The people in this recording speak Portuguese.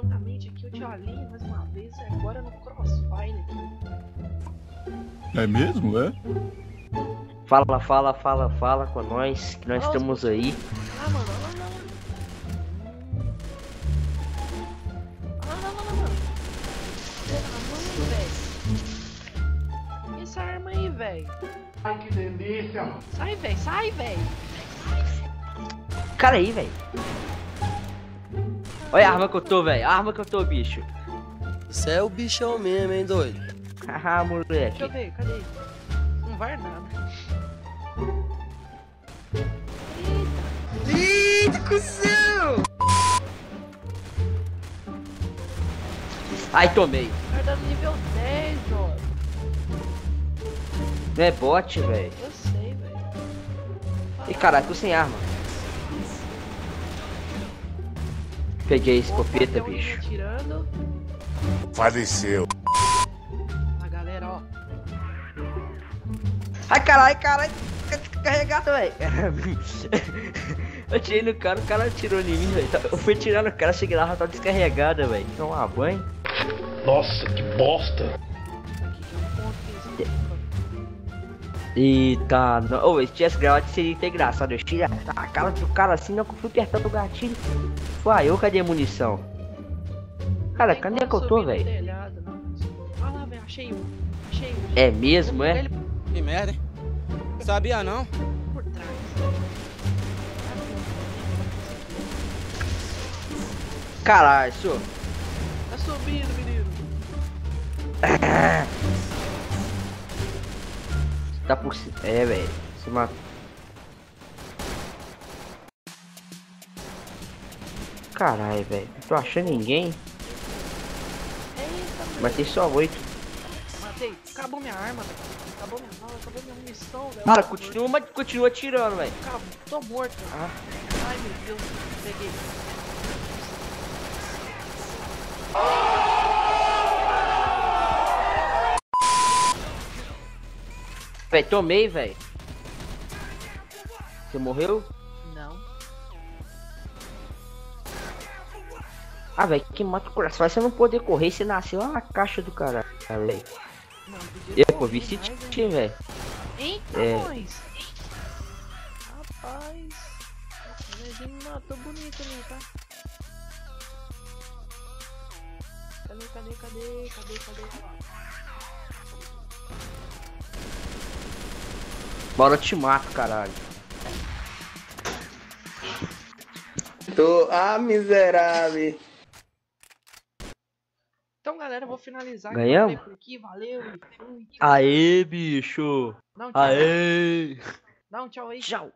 juntamente aqui o tio Ali, mais uma vez, agora no Crossfire aqui. É mesmo, é? Fala com nós, que nós estamos aí. Ah, mano, olha lá. Essa arma aí, velho. Ai, que delícia! Sai, velho. Cara aí, velho. Olha a arma que eu tô, velho. A arma que eu tô, bicho. Você é o bichão mesmo, hein, doido? Haha, Deixa eu moleque. ver, cadê? Não vai nada. Eita, cuzão! Ai, tomei. Tá dando nível 10, ó. Não é bot, velho. Eu sei, velho. Ih, caralho, tô sem arma. Peguei a escopeta, Tem um bicho. atirando. Faleceu. A galera, ó. Ai, caralho. Carregado, velho. Eu tirei no cara, o cara atirou em mim, velho. Eu fui tirar no cara, cheguei lá, já tava descarregada, velho. Então, banho. Nossa, que bosta! Aqui tem um ponto que eles Eita, não. Ô, se tivesse gravado seria ter engraçado. Eu tirei a cara do cara assim, não, que eu fui apertando o gatilho. Foi eu, cadê a munição? Cara, Tem cadê como que eu tô, subir no velho? telhado, não. Olha lá, velho, achei um. É mesmo, é? Ele Que merda, hein? Sabia não? por trás. Caralho, senhor. Tá subindo, menino. Tá por cima. É, velho. Se matou. Caralho, velho. Não tô achando ninguém. Eita, Mas tem só 8. matei. Acabou minha arma, velho. Acabou minha bala, acabou minha munição, velho. Cara, continua atirando, velho. Acabou, tô morto. Ah. Ai, meu Deus. Peguei. Véi, tomei, velho. Você morreu? Não. Ah, velho, que mata o coração. Vai você não poder correr, você nasceu lá na caixa do caralho, velho. Não, podia Eu, pô, correr vi esse mais, tio, velho. Eita, É. nós. Rapaz. O Zezinho me matou bonito ali, tá? Cadê? Bora, eu te mato, caralho. Miserável. Então, galera, eu vou finalizar Ganhamos? por aqui. Valeu e fui. Aê, bicho. Dá um tchau. Aê. Dá um tchau aí. Tchau.